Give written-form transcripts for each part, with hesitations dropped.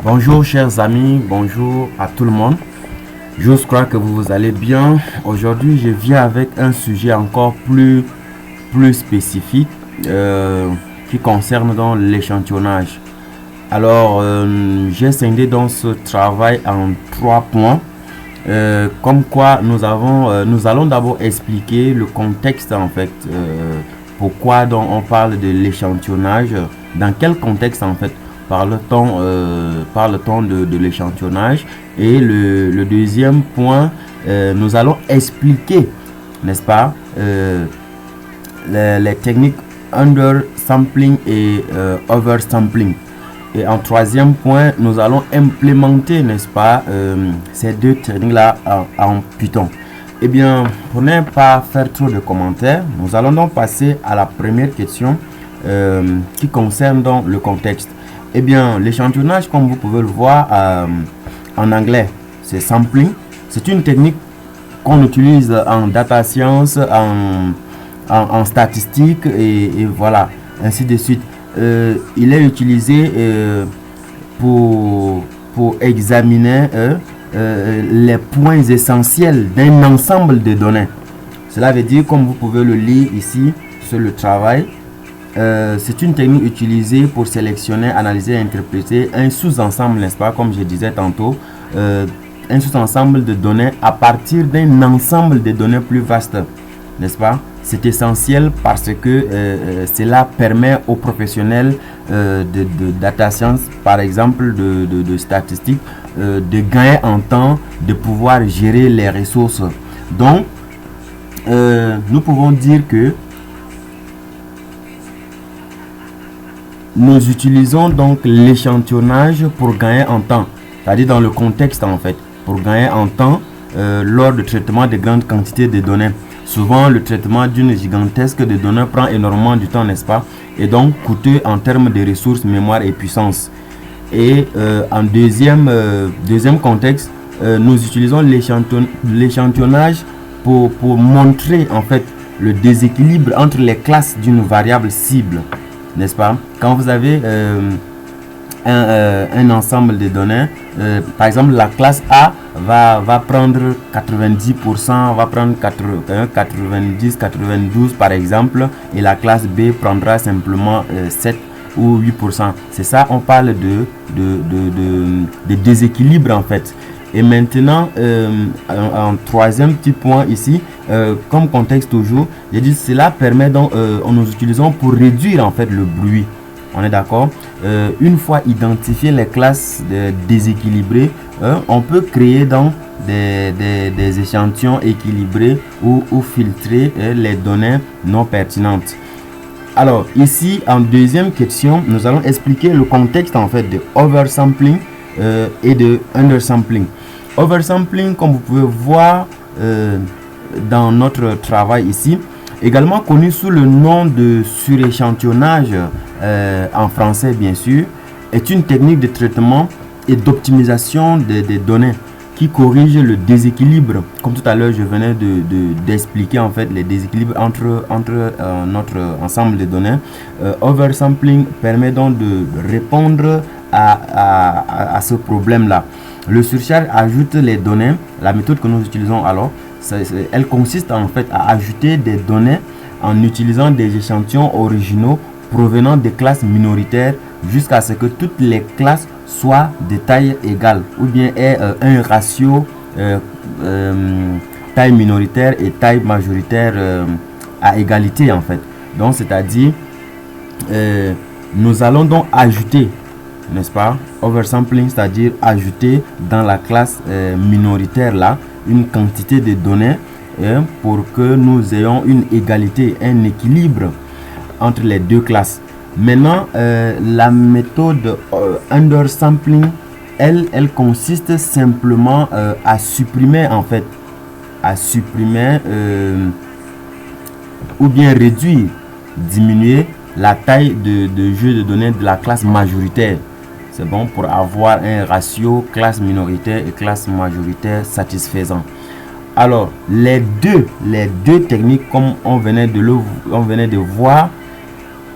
Bonjour chers amis, bonjour à tout le monde. Je crois que vous allez bien. Aujourd'hui, je viens avec un sujet encore plus spécifique qui concerne dans l'échantillonnage. Alors, j'ai scindé dans ce travail en 3 points. Comme quoi, nous allons d'abord expliquer le contexte en fait. Pourquoi donc on parle de l'échantillonnage, dans quel contexte en fait parle-t-on de l'échantillonnage. Et le deuxième point, nous allons expliquer, n'est-ce pas, les techniques undersampling et oversampling. Et en troisième point, nous allons implémenter, n'est-ce pas, ces deux techniques-là en Python. Eh bien, pour ne pas faire trop de commentaires, nous allons donc passer à la première question qui concerne donc le contexte. Eh bien, l'échantillonnage, comme vous pouvez le voir en anglais, c'est sampling. C'est une technique qu'on utilise en data science, en statistique et voilà, ainsi de suite. Il est utilisé pour examiner les points essentiels d'un ensemble de données. Cela veut dire, comme vous pouvez le lire ici sur le travail, c'est une technique utilisée pour sélectionner, analyser et interpréter un sous-ensemble, n'est-ce pas, comme je disais tantôt, un sous-ensemble de données à partir d'un ensemble de données plus vaste, n'est-ce pas. C'est essentiel parce que cela permet aux professionnels de data science, par exemple de statistiques, de gagner en temps, de pouvoir gérer les ressources. Donc, nous pouvons dire que nous utilisons donc l'échantillonnage pour gagner en temps, c'est-à-dire dans le contexte en fait, pour gagner en temps lors du traitement de grandes quantités de données. Souvent, le traitement d'une gigantesque de données prend énormément du temps, n'est-ce pas, et donc coûteux en termes de ressources, mémoire et puissance. Et en deuxième contexte, nous utilisons l'échantillonnage pour montrer en fait le déséquilibre entre les classes d'une variable cible, n'est-ce pas. Quand vous avez un ensemble de données, par exemple la classe A va prendre 90%, va prendre 90, 92 par exemple, et la classe B prendra simplement 7 ou 8%. C'est ça, on parle de déséquilibre en fait. Et maintenant, un troisième petit point ici, comme contexte toujours, j'ai dit cela permet donc, nous utilisons pour réduire en fait le bruit. On est d'accord. Une fois identifié les classes déséquilibrées, on peut créer donc des échantillons équilibrés ou filtrer les données non pertinentes. Alors ici, en deuxième question, nous allons expliquer le contexte en fait de oversampling et de undersampling. Oversampling, comme vous pouvez voir dans notre travail ici, également connu sous le nom de suréchantillonnage en français bien sûr, est une technique de traitement et d'optimisation des données qui corrige le déséquilibre, comme tout à l'heure je venais d'expliquer en fait les déséquilibres entre notre ensemble de données. Oversampling permet donc de répondre à ce problème là. Le surcharge ajoute les données. La méthode que nous utilisons alors, elle consiste en fait à ajouter des données en utilisant des échantillons originaux provenant des classes minoritaires jusqu'à ce que toutes les classes soient de taille égale ou bien aient un ratio taille minoritaire et taille majoritaire à égalité en fait. Donc c'est-à-dire nous allons donc ajouter, n'est-ce pas, oversampling, c'est-à-dire ajouter dans la classe minoritaire là une quantité de données pour que nous ayons une égalité, un équilibre entre les deux classes. Maintenant, la méthode undersampling, elle consiste simplement à supprimer en fait, ou bien réduire, diminuer la taille de jeu de données de la classe majoritaire. C'est bon pour avoir un ratio classe minoritaire et classe majoritaire satisfaisant. Alors, les deux techniques, comme on venait de voir,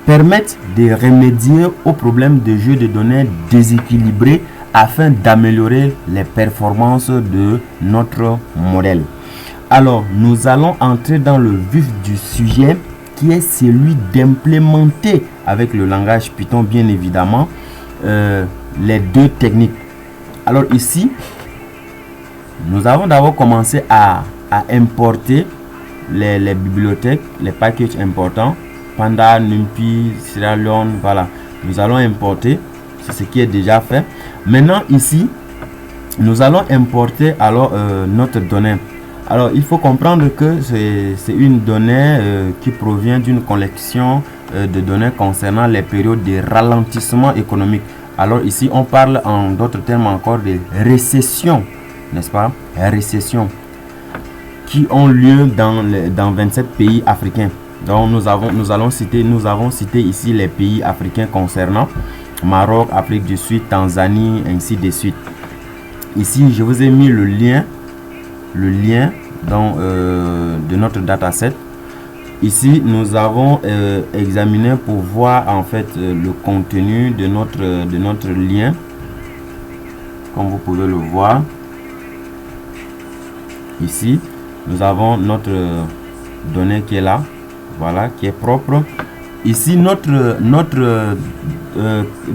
permettent de remédier au problème de jeu de données déséquilibré afin d'améliorer les performances de notre modèle. Alors, nous allons entrer dans le vif du sujet qui est celui d'implémenter avec le langage Python, bien évidemment, les deux techniques. Alors ici, nous avons d'abord commencé à importer les bibliothèques, les packages importants, Panda, NumPy, Sierra Leone, voilà. Nous allons importer, c'est ce qui est déjà fait. Maintenant ici, nous allons importer alors notre donnée. Alors il faut comprendre que c'est une donnée qui provient d'une collection de données concernant les périodes de ralentissement économique. Alors ici on parle en d'autres termes encore de récession, n'est-ce pas? Récession qui ont lieu dans 27 pays africains. Donc nous avons cité ici les pays africains concernant Maroc, Afrique du Sud, Tanzanie, ainsi de suite. Ici je vous ai mis le lien de notre dataset. Ici nous avons examiné pour voir en fait le contenu de notre lien, comme vous pouvez le voir. Ici nous avons notre donnée qui est là, voilà, qui est propre. Ici notre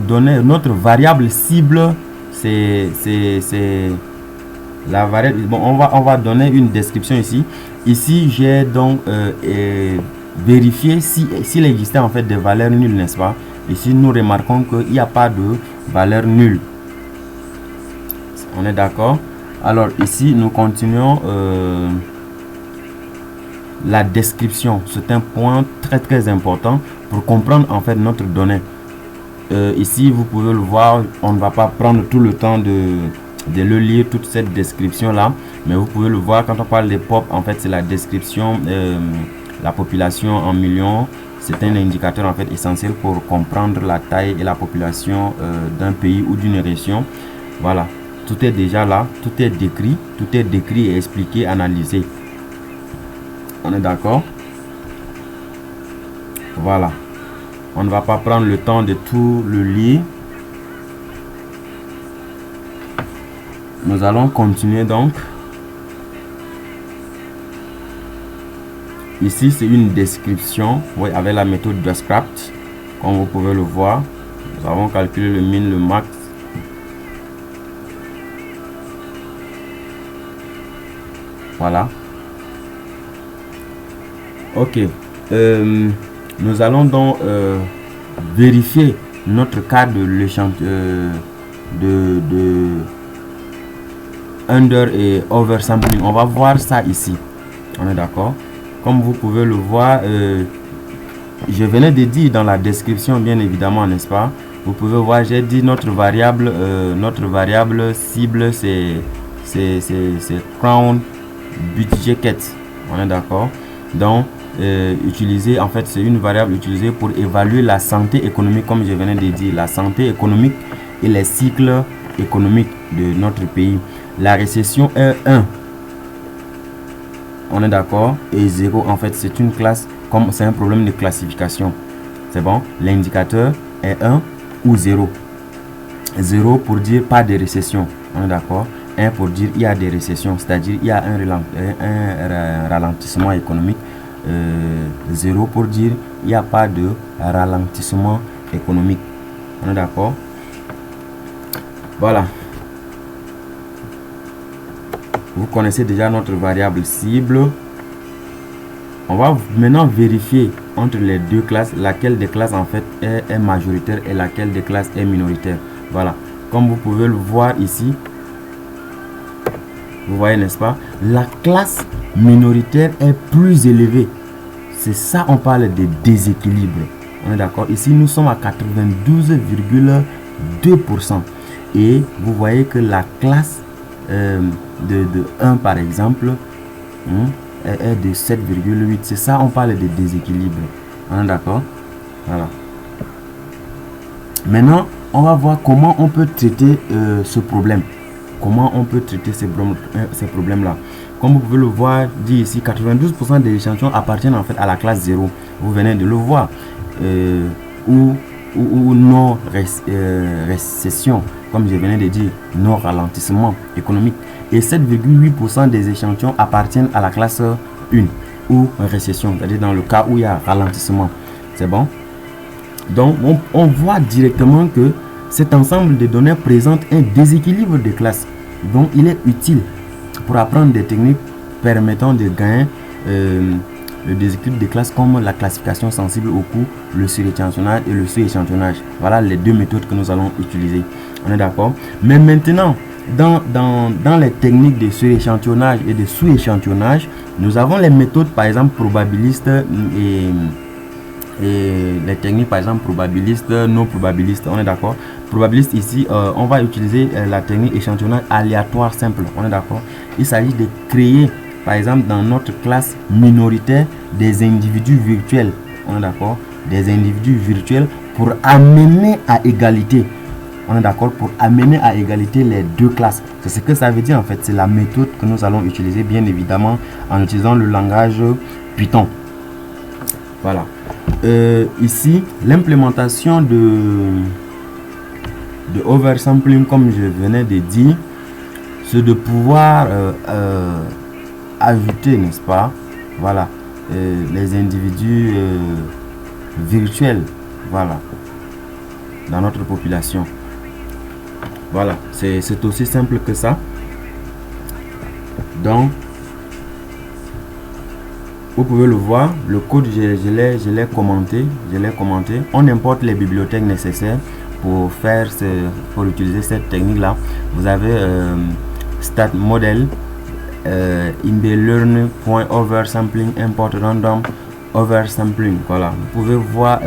donnée, notre variable cible, c'est la variable. Bon, on va donner une description ici. Ici j'ai donc vérifié s'il existait en fait des valeurs nulles, n'est-ce pas? Ici nous remarquons qu'il n'y a pas de valeur nulle. On est d'accord? Alors ici nous continuons la description. C'est un point très important pour comprendre en fait notre donnée. Ici vous pouvez le voir, on ne va pas prendre tout le temps de le lire toute cette description là, mais vous pouvez le voir. Quand on parle des pop, en fait c'est la description, la population en millions. C'est un indicateur en fait essentiel pour comprendre la taille et la population d'un pays ou d'une région. Voilà, tout est déjà là, tout est décrit et expliqué, analysé. On est d'accord? Voilà, on ne va pas prendre le temps de tout le lire. Nous allons continuer donc. Ici c'est une description, oui, avec la méthode Descript. Comme vous pouvez le voir, nous avons calculé le min, le max. Voilà. Ok. Nous allons donc vérifier notre cas de l'échantillon de under et oversampling. On va voir ça ici. On est d'accord? Comme vous pouvez le voir, je venais de dire dans la description, bien évidemment, n'est-ce pas? Vous pouvez voir, j'ai dit notre variable cible, c'est crown budget cat. On est d'accord? Donc utiliser, en fait c'est une variable utilisée pour évaluer la santé économique, comme je venais de dire, la santé économique et les cycles économiques de notre pays. La récession est 1, on est d'accord, et 0 en fait c'est une classe, comme c'est un problème de classification. C'est bon, l'indicateur est 1 ou 0. 0 pour dire pas de récession, on est d'accord. 1 pour dire il y a des récessions, c'est-à-dire il y a un ralentissement économique. 0 pour dire il n'y a pas de ralentissement économique. On est d'accord? Voilà. Vous connaissez déjà notre variable cible. On va maintenant vérifier entre les deux classes laquelle des classes en fait est majoritaire et laquelle des classes est minoritaire. Voilà. Comme vous pouvez le voir ici, vous voyez, n'est-ce pas? La classe minoritaire est plus élevée. C'est ça, on parle de déséquilibre. On est d'accord? Ici, nous sommes à 92,2%. Et vous voyez que la classe de 1, par exemple, est de 7,8. C'est ça, on parle de déséquilibre. On est d'accord? Voilà. Maintenant, on va voir comment on peut traiter ce problème. Comment on peut traiter ces problèmes-là. Comme vous pouvez le voir, dit ici, 92% des échantillons appartiennent en fait à la classe 0. Vous venez de le voir. Où ou non récession, comme je venais de dire, non ralentissement économique. Et 7,8% des échantillons appartiennent à la classe 1 ou récession, c'est-à-dire dans le cas où il y a ralentissement. C'est bon? Donc, on voit directement que cet ensemble de données présente un déséquilibre de classe. Donc, il est utile pour apprendre des techniques permettant de gagner le déséquilibre de classe, comme la classification sensible au coût, le suréchantillonnage et le sous-échantillonnage. Voilà les deux méthodes que nous allons utiliser. On est d'accord? Mais maintenant, dans les techniques de suréchantillonnage et de sous-échantillonnage, nous avons les méthodes, par exemple, probabilistes et les techniques, par exemple, probabilistes, non probabilistes. On est d'accord? Probabiliste, ici, on va utiliser la technique échantillonnage aléatoire simple. On est d'accord? Il s'agit de créer, par exemple, dans notre classe minoritaire, des individus virtuels. On est d'accord? Des individus virtuels pour amener à égalité. On est d'accord? Pour amener à égalité les deux classes. C'est ce que ça veut dire en fait. C'est la méthode que nous allons utiliser, bien évidemment, en utilisant le langage Python. Voilà. Ici, l'implémentation de oversampling, comme je venais de dire, c'est de pouvoir ajouter, n'est-ce pas, voilà, les individus virtuels, voilà, dans notre population. Voilà, c'est aussi simple que ça. Donc, vous pouvez le voir, le code, je l'ai commenté. On importe les bibliothèques nécessaires pour pour utiliser cette technique là. Vous avez stat model in the learn.oversampling import random oversampling. Voilà, vous pouvez voir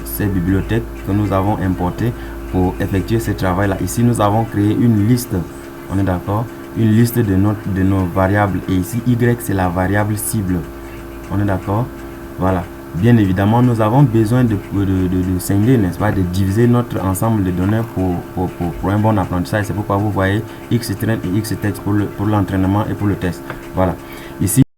ces bibliothèques que nous avons importées pour effectuer ce travail là. Ici nous avons créé une liste, on est d'accord, une liste de nos variables, et ici y c'est la variable cible. On est d'accord? Voilà. Bien évidemment, nous avons besoin de scinder, n'est-ce pas, de diviser notre ensemble de données pour un bon apprentissage. C'est pourquoi vous voyez Xtrain et Xtext pour l'entraînement et pour le test. Voilà. Ici,